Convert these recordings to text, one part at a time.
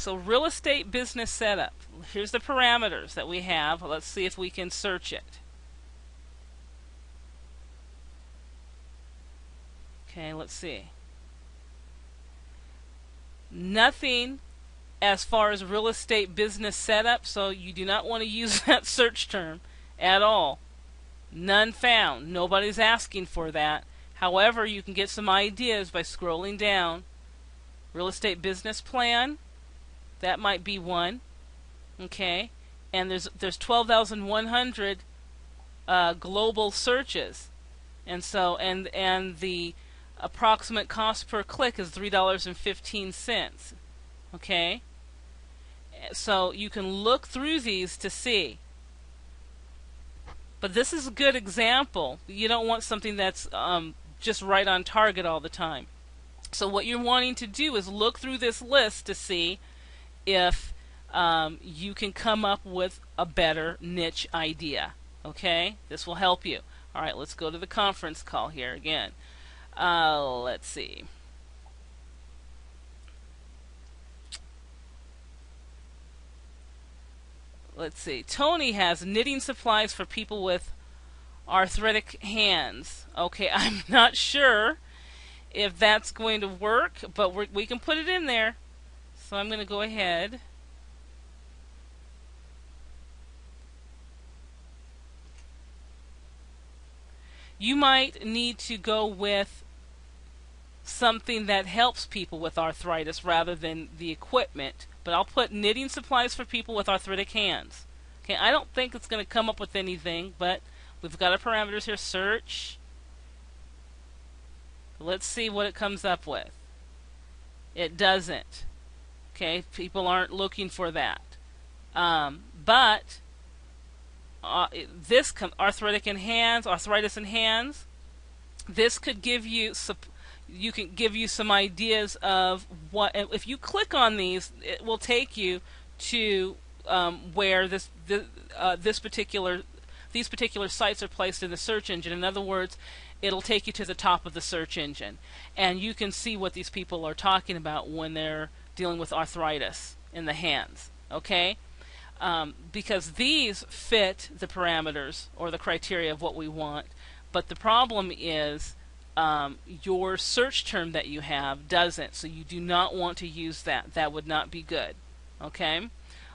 so real estate business setup. Here's the parameters that we have. Let's see if we can search it. Okay, let's see. Nothing as far as real estate business setup, so you do not want to use that search term at all. None found. Nobody's asking for that. However, you can get some ideas by scrolling down. Real estate business plan, that might be one. Okay, and there's 12,100 global searches, and so and the approximate cost per click is $3.15. Okay, so you can look through these to see. But this is a good example. You don't want something that's just right on target all the time. So what you're wanting to do is look through this list to see if you can come up with a better niche idea. Okay? This will help you. Alright, let's go to the conference call here again. Let's see. Let's see. Tony has knitting supplies for people with arthritic hands. Okay, I'm not sure if that's going to work, but we can put it in there. So I'm going to go ahead. You might need to go with something that helps people with arthritis rather than the equipment. But I'll put knitting supplies for people with arthritic hands. Okay, I don't think it's going to come up with anything, but we've got our parameters here. Search. Let's see what it comes up with. It doesn't. Okay, people aren't looking for that. But this arthritis in hands, this could give you some ideas of what. If you click on these, it will take you to where these particular sites are placed in the search engine. In other words, it'll take you to the top of the search engine, and you can see what these people are talking about when they're dealing with arthritis in the hands. Okay, because these fit the parameters or the criteria of what we want, but the problem is your search term that you have doesn't, so you do not want to use that. That would not be good. Okay?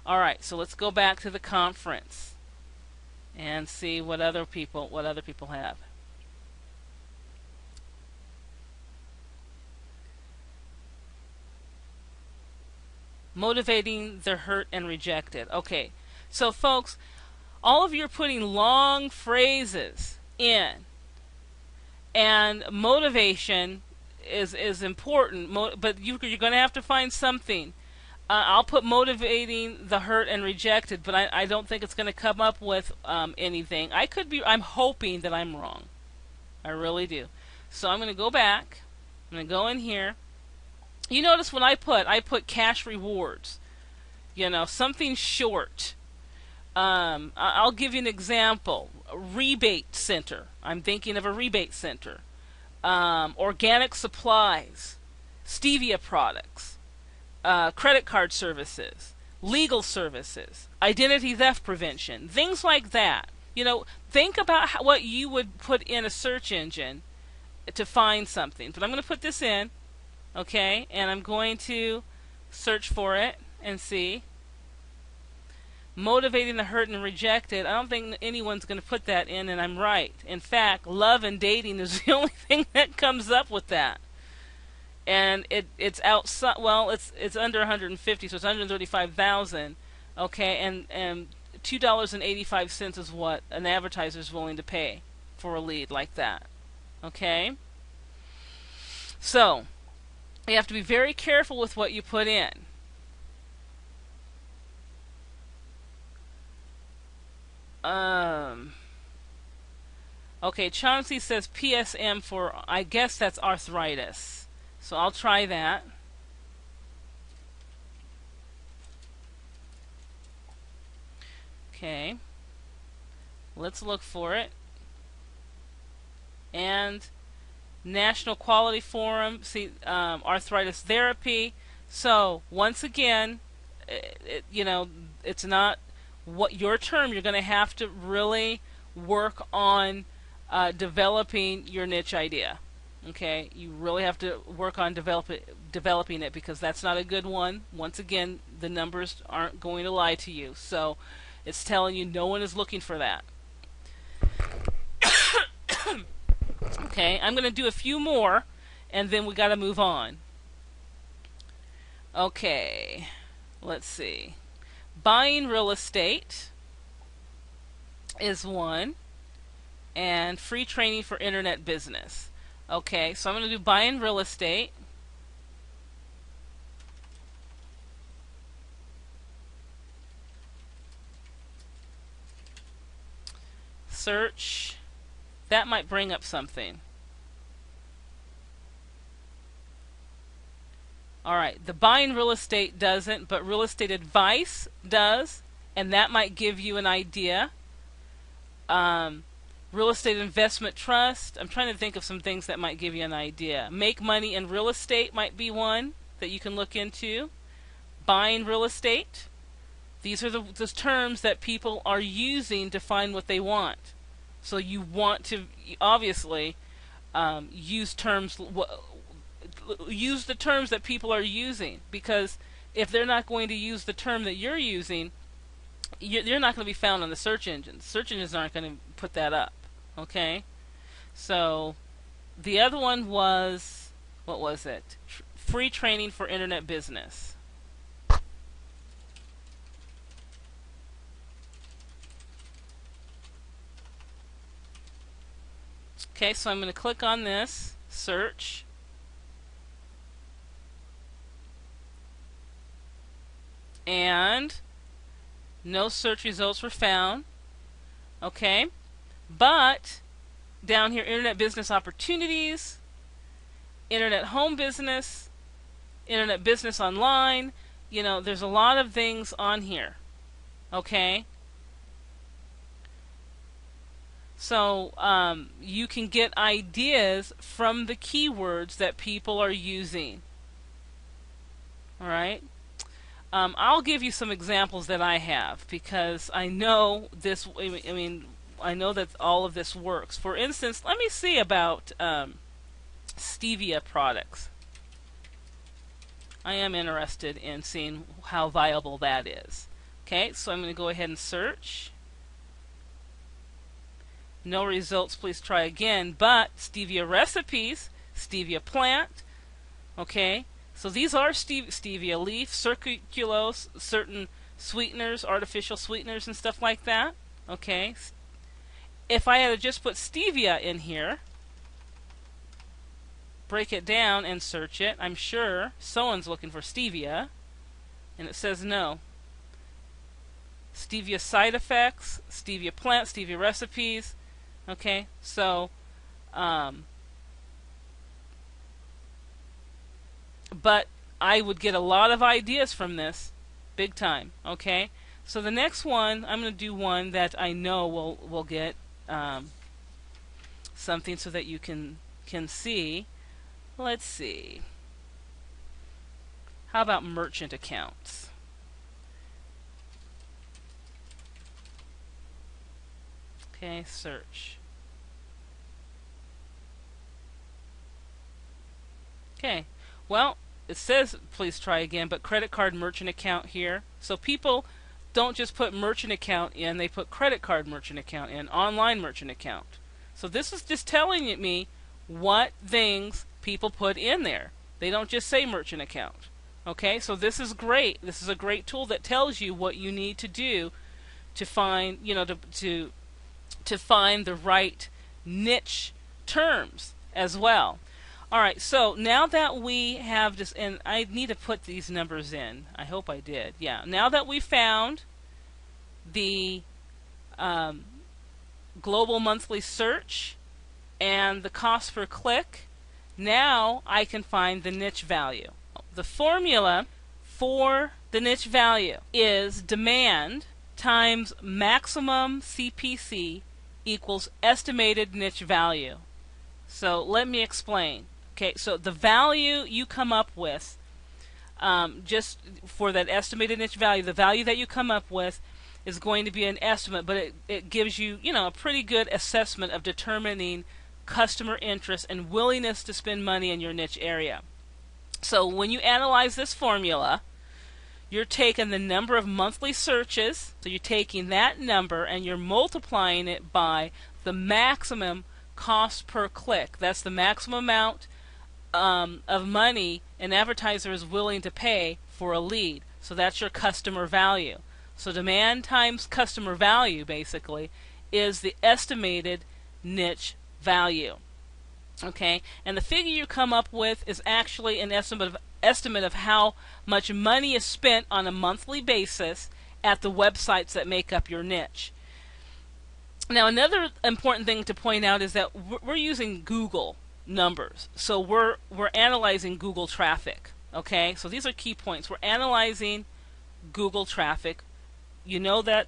Alright, so let's go back to the conference and see what other people have. Motivating the hurt and rejected. Okay, so folks, all of you are putting long phrases in, and motivation is important, but you're going to have to find something. I'll put motivating the hurt and rejected, but I don't think it's going to come up with anything. I'm hoping that I'm wrong. I really do. So I'm going to go back. I'm going to go in here. You notice when I put cash rewards. You know, something short. I'll give you an example. Rebate center. I'm thinking of a rebate center. Organic supplies. Stevia products. Credit card services, legal services, identity theft prevention, things like that. You know, think about what you would put in a search engine to find something. But I'm going to put this in, okay, and I'm going to search for it and see. Motivating the hurt and rejected. I don't think anyone's going to put that in, and I'm right. In fact, love and dating is the only thing that comes up with that. And it's outside. Well, it's under 150, so it's 135,000. Okay, and $2.85 is what an advertiser is willing to pay for a lead like that. Okay, so you have to be very careful with what you put in. Okay, Chauncey says PSM for, I guess that's arthritis. So I'll try that. Okay. Let's look for it. And National Quality Forum, see, arthritis therapy. So once again, you know, it's not what your term. You're going to have to really work on developing your niche idea. Okay, you really have to work on developing it, because that's not a good one. Once again, the numbers aren't going to lie to you, so it's telling you no one is looking for that. Okay, I'm going to do a few more, and then we got to move on. Okay, let's see. Buying real estate is one, and free training for internet business. Okay, so I'm going to do buying real estate. Search. That might bring up something. Alright, the buying real estate doesn't, but real estate advice does, and that might give you an idea. Real estate investment trust. I'm trying to think of some things that might give you an idea. Make money in real estate might be one that you can look into. Buying real estate. These are the terms that people are using to find what they want. So you want to obviously use the terms that people are using, because if they're not going to use the term that you're using, you're not going to be found on the search engines. Search engines aren't going to put that up. Okay, so the other one was, what was it? Free training for internet business. Okay, so I'm going to click on this, search. And no search results were found. Okay, but down here, internet business opportunities, internet home business, internet business online, you know, there's a lot of things on here. Okay, so you can get ideas from the keywords that people are using. Alright, I'll give you some examples that I have, because I know this. I know that all of this works. For instance, let me see about stevia products. I am interested in seeing how viable that is. Okay, so I'm going to go ahead and search. No results, please try again. But stevia recipes, stevia plant. Okay, so these are stevia leaf, sucralose, certain sweeteners, artificial sweeteners and stuff like that. Okay, if I had just put stevia in here, break it down and search it, I'm sure someone's looking for stevia, and it says no. Stevia side effects, stevia plant, stevia recipes. Okay, so but I would get a lot of ideas from this, big time. Okay, so the next one, I'm going to do one that I know will get something so that you can see. Let's see. How about merchant accounts? Okay, search. Okay, well, it says please try again, but credit card merchant account here. So people don't just put merchant account in, they put credit card merchant account in, online merchant account. So this is just telling me what things people put in there. They don't just say merchant account. Okay, so this is great. This is a great tool that tells you what you need to do to find, to find the right niche terms as well. Alright, so now that we have this, and I need to put these numbers in. I hope I did. Yeah, now that we found the global monthly search and the cost per click, now I can find the niche value. The formula for the niche value is demand times maximum CPC equals estimated niche value. So let me explain. Okay, so the value you come up with just for that estimated niche value. The value that you come up with is going to be an estimate, but it gives you, a pretty good assessment of determining customer interest and willingness to spend money in your niche area. So when you analyze this formula, you're taking the number of monthly searches, so you're taking that number and you're multiplying it by the maximum cost per click. That's the maximum amount of money an advertiser is willing to pay for a lead. So that's your customer value. So demand times customer value basically is the estimated niche value. Okay, and the figure you come up with is actually an estimate of how much money is spent on a monthly basis at the websites that make up your niche. Now, another important thing to point out is that we're using Google numbers, so we're analyzing Google traffic. Okay, so these are key points. We're analyzing Google traffic. You know that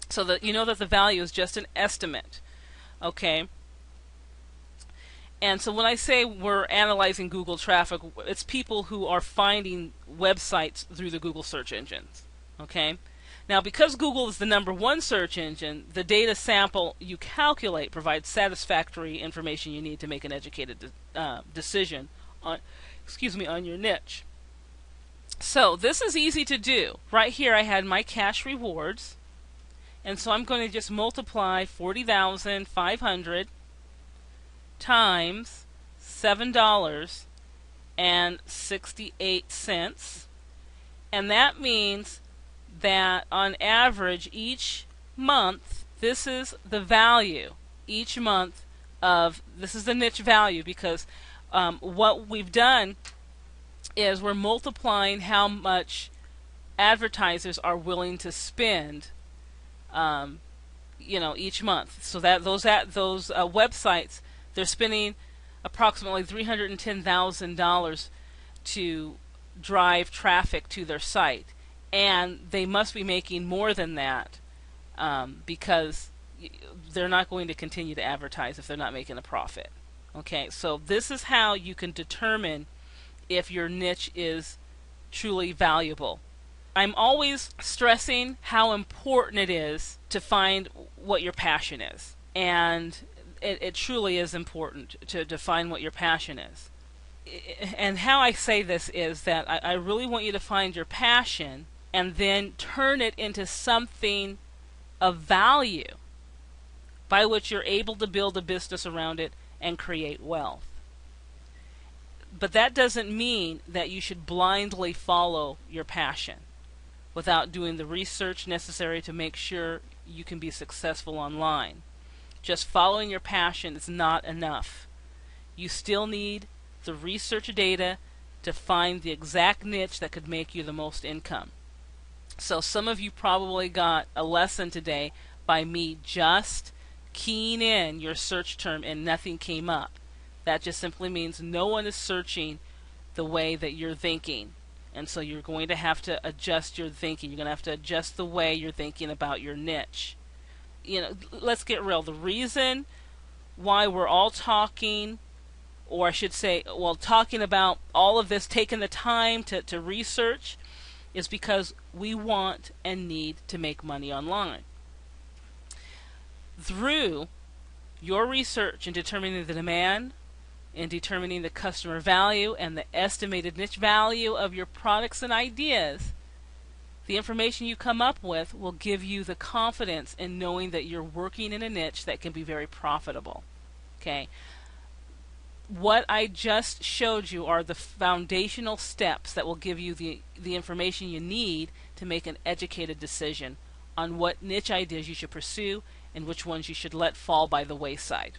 the value is just an estimate. Okay. And so when I say we're analyzing Google traffic, it's people who are finding websites through the Google search engines. Okay. Now, because Google is the #1 search engine, the data sample you calculate provides satisfactory information you need to make an educated decision on your niche. So this is easy to do. Right here I had my cash rewards, and so I'm going to just multiply 40,500 times $7.68, and that means that on average each month, this is the value each month of, this is the niche value, because what we've done is we're multiplying how much advertisers are willing to spend each month. So that those websites, they're spending approximately $310,000 to drive traffic to their site, and they must be making more than that because they're not going to continue to advertise if they're not making a profit. Okay, so this is how you can determine if your niche is truly valuable. I'm always stressing how important it is to find what your passion is, and it truly is important to define what your passion is. And how I say this is that I really want you to find your passion and then turn it into something of value by which you're able to build a business around it and create wealth. But that doesn't mean that you should blindly follow your passion without doing the research necessary to make sure you can be successful online. Just following your passion is not enough. You still need the research data to find the exact niche that could make you the most income. So some of you probably got a lesson today by me just keying in your search term and nothing came up. That just simply means no one is searching the way that you're thinking. And so you're going to have to adjust your thinking. You're going to have to adjust the way you're thinking about your niche. Let's get real. The reason why we're all talking, or I should say, talking about all of this, taking the time to research, is because we want and need to make money online. Through your research in determining the demand, in determining the customer value and the estimated niche value of your products and ideas, the information you come up with will give you the confidence in knowing that you're working in a niche that can be very profitable. Okay. What I just showed you are the foundational steps that will give you the information you need to make an educated decision on what niche ideas you should pursue and which ones you should let fall by the wayside.